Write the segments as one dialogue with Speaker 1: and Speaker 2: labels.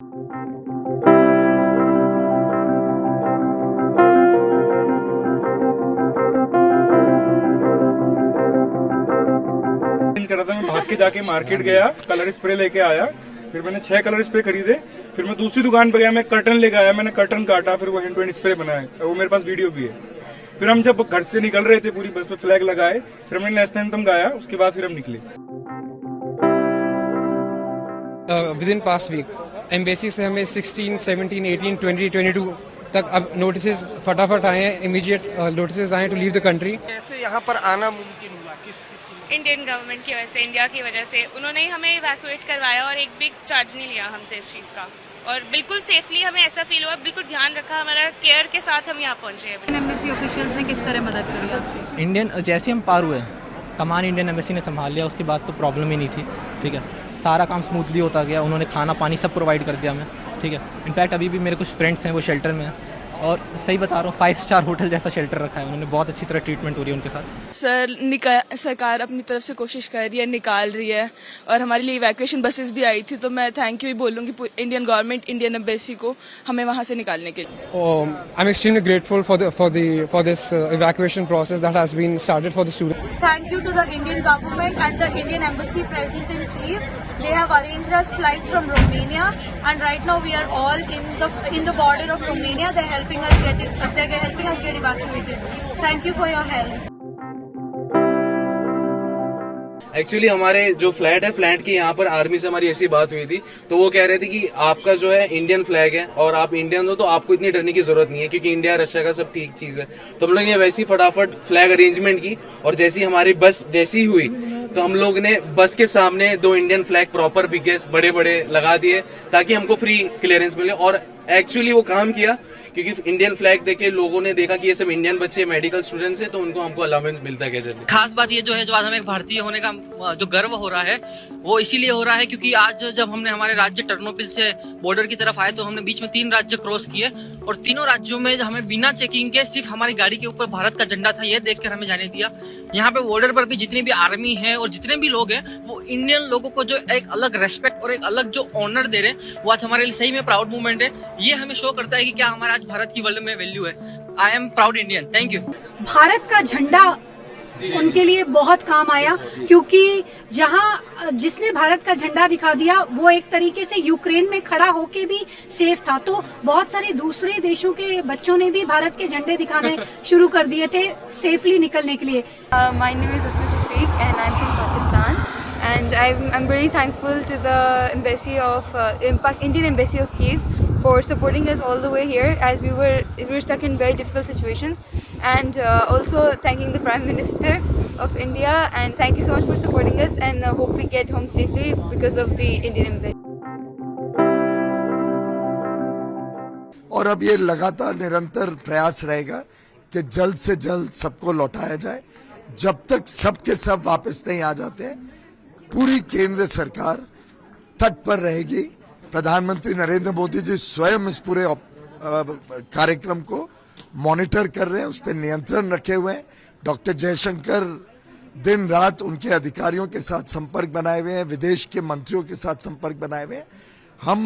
Speaker 1: कर रहा था, मैं भाग के जाके मार्केट गया, कलर स्प्रे लेके आया, फिर मैंने 6 कलर स्प्रे खरीदे, फिर मैं दूसरी दुकान पे गया, मैं कर्टन लेके आया, मैंने कर्टन काटा, फिर वो हैंड टू हैंड स्प्रे बनाया, वो मेरे पास वीडियो भी है। फिर हम जब घर से निकल रहे थे, पूरी बस पे फ्लैग लगाए, फिर मैंने नेशनल एंथम गाया, उसके बाद फिर हम निकले।
Speaker 2: Within past week embassy से हमें 16, 17, 18, 20, 22 तक अब नोटिस फटाफट आए हैं, इमीडिएट नोटिस आए टू लीव द कंट्री।
Speaker 3: कैसे यहाँ पर आना मुमकिन हुआ?
Speaker 4: इंडियन गवर्नमेंट की वजह से, इंडिया की वजह से उन्होंने हमें इवैक्यूएट करवाया और एक भी चार्ज नहीं लिया हमसे इस चीज़ का, और बिल्कुल सेफली हमें ऐसा फील हुआ, बिल्कुल ध्यान रखा, हमारा केयर के साथ हम यहाँ पहुँचे हैं।
Speaker 5: एम्बेसी ऑफिशियल्स ने किस तरह मदद करी आपकी?
Speaker 6: इंडियन जैसे हम पार हुए, कमान इंडियन एम्बेसी ने संभाल लिया, उसके बाद तो प्रॉब्लम ही नहीं थी। ठीक है, सारा काम स्मूथली होता गया, उन्होंने खाना पानी सब प्रोवाइड कर दिया हमें। ठीक है, इनफैक्ट अभी भी मेरे कुछ फ्रेंड्स हैं वो शेल्टर में हैं, और सही बता रहा हूँ 5 स्टार होटल जैसा शेल्टर रखा है उन्होंने, बहुत अच्छी तरह ट्रीटमेंट हो रही है उनके साथ।
Speaker 7: सरकार अपनी तरफ से कोशिश कर रही है, निकाल रही है, और हमारे लिए इवैक्यूएशन बसेस भी आई थी, तो मैं थैंक यू ही बोलूँगी इंडियन गवर्नमेंट, इंडियन एम्बेसी को हमें वहाँ से निकालने के लिए।
Speaker 2: I am extremely grateful for this evacuation process that has been started for the students.
Speaker 8: Thank you to the Indian government and the Indian embassy present in Kyiv. They have arranged us flights from Romania, and right now we are all in the border of Romania. They're helping us get evacuated. Thank you for your help.
Speaker 9: Actually हमारे जो flat है, flat की यहाँ पर army से हमारी ऐसी बात हुई थी, तो वो कह रहे थे कि आपका जो है इंडियन फ्लैग है और आप इंडियन हो, तो आपको इतनी डरने की जरूरत नहीं है, क्योंकि इंडिया रशिया का सब ठीक चीज है। तो हम लोग ने वैसी फटाफट फ्लैग अरेंजमेंट की, और जैसी हमारी बस जैसी हुई, तो हम लोग ने बस के सामने 2 इंडियन फ्लैग प्रॉपर बिगे बड़े बड़े लगा दिए, ताकि हमको फ्री क्लियरेंस मिले। और एक्चुअली वो काम किया, क्योंकि इंडियन फ्लैग देखे लोगों ने देखा कि ये सब इंडियन बच्चे मेडिकल स्टूडेंट्स हैं, तो उनको हमको अलाउंस मिलता है। कैसे
Speaker 10: खास बात ये जो है, जो आज हमें भारतीय होने का जो गर्व हो रहा है, वो इसीलिए हो रहा है क्योंकि आज जब हमने हमारे राज्य टर्नोपिल से बॉर्डर की तरफ आए, तो हमने बीच में 3 राज्य क्रॉस किए, और तीनों राज्यों में हमें बिना चेकिंग के सिर्फ हमारी गाड़ी के ऊपर भारत का झंडा था, ये देखकर हमें जाने दिया। यहाँ पे बॉर्डर पर भी जितनी भी आर्मी है और जितने भी लोग हैं, वो इंडियन लोगों को जो एक अलग रेस्पेक्ट और एक अलग जो ऑनर दे रहे हैं, वो आज हमारे लिए सही में प्राउड मूवमेंट है। ये हमें शो करता है कि क्या हमारा आज भारत की वर्ल्ड में वैल्यू है। I am proud Indian. Thank you.
Speaker 5: Bharat का झंडा उनके लिए बहुत काम आया, क्योंकि जहां जिसने भारत का झंडा दिखा दिया, वो एक तरीके से यूक्रेन में खड़ा होके भी सेफ था, तो बहुत सारे दूसरे देशों के बच्चों ने भी भारत के झंडे दिखाने शुरू कर दिए थे सेफली निकलने के लिए।
Speaker 4: My name is Asma Shafiq and I am from Pakistan, and I'm really thankful to the Indian Embassy of Kyiv for supporting us all the way here, as we were stuck in very difficult situations, and also thanking the Prime Minister of India, and thank you so much for supporting us, and hope we get home safely because of the Indian Embassy.
Speaker 11: और अब ये लगातार निरंतर प्रयास रहेगा कि जल्द से जल्द सबको लौटाया जाए। जब तक सबके सब वापस नहीं आ जाते, पूरी केंद्र सरकार तट पर रहेगी। प्रधानमंत्री नरेंद्र मोदी जी स्वयं इस पूरे कार्यक्रम को मॉनिटर कर रहे हैं, उस पर नियंत्रण रखे हुए हैं। डॉक्टर जयशंकर दिन रात उनके अधिकारियों के साथ संपर्क बनाए हुए हैं, विदेश के मंत्रियों के साथ संपर्क बनाए हुए हैं। हम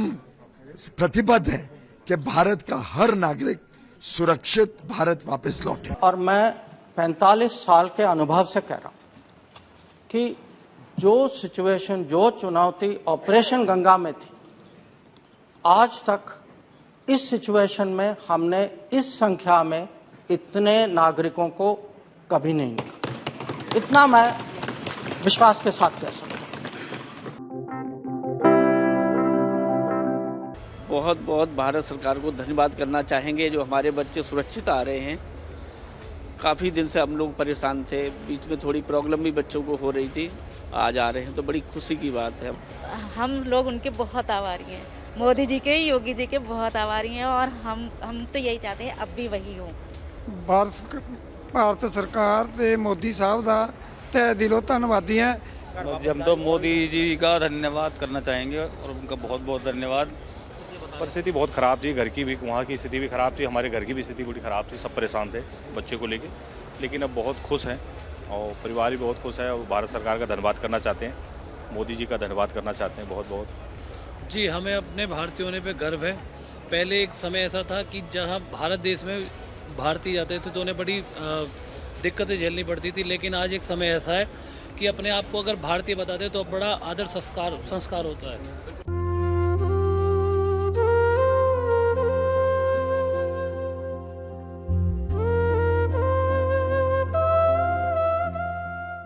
Speaker 11: प्रतिबद्ध हैं कि भारत का हर नागरिक सुरक्षित भारत वापस लौटे।
Speaker 3: और मैं 45 साल के अनुभव से कह रहा हूं कि जो सिचुएशन, जो चुनौती ऑपरेशन गंगा में थी, आज तक इस सिचुएशन में हमने इस संख्या में इतने नागरिकों को कभी नहीं निकाला। इतना मैं विश्वास के साथ कह सकता हूं।
Speaker 12: बहुत बहुत भारत सरकार को धन्यवाद करना चाहेंगे, जो हमारे बच्चे सुरक्षित आ रहे हैं। काफ़ी दिन से हम लोग परेशान थे, बीच में थोड़ी प्रॉब्लम भी बच्चों को हो रही थी, आज आ रहे हैं तो बड़ी खुशी की बात है।
Speaker 8: हम लोग उनके बहुत आभारी हैं, मोदी जी के, योगी जी के बहुत आभारी हैं, और हम तो यही चाहते हैं अब भी वही हो।
Speaker 13: ਭਾਰਤ ਸਰਕਾਰ ਤੇ ਮੋਦੀ ਸਾਹਿਬ ਦਾ ਤਹਿ ਦਿਲੋਂ ਧੰਨਵਾਦੀ हैं।
Speaker 9: हम तो मोदी जी का धन्यवाद करना चाहेंगे, और उनका बहुत बहुत धन्यवाद। परिस्थिति बहुत ख़राब थी, घर की भी, वहाँ की स्थिति भी ख़राब थी, हमारे घर की भी स्थिति बड़ी ख़राब थी, सब परेशान थे बच्चे को लेके, लेकिन अब बहुत खुश हैं और परिवार भी बहुत खुश है, और भारत सरकार का धन्यवाद करना चाहते हैं, मोदी जी का धन्यवाद करना चाहते हैं बहुत बहुत।
Speaker 14: जी, हमें अपने भारतीय होने पे गर्व है। पहले एक समय ऐसा था कि जहां भारत देश में भारतीय जाते थे तो उन्हें बड़ी दिक्कतें झेलनी पड़ती थी, लेकिन आज एक समय ऐसा है कि अपने आप को अगर भारतीय बताते तो बड़ा आदर संस्कार होता है।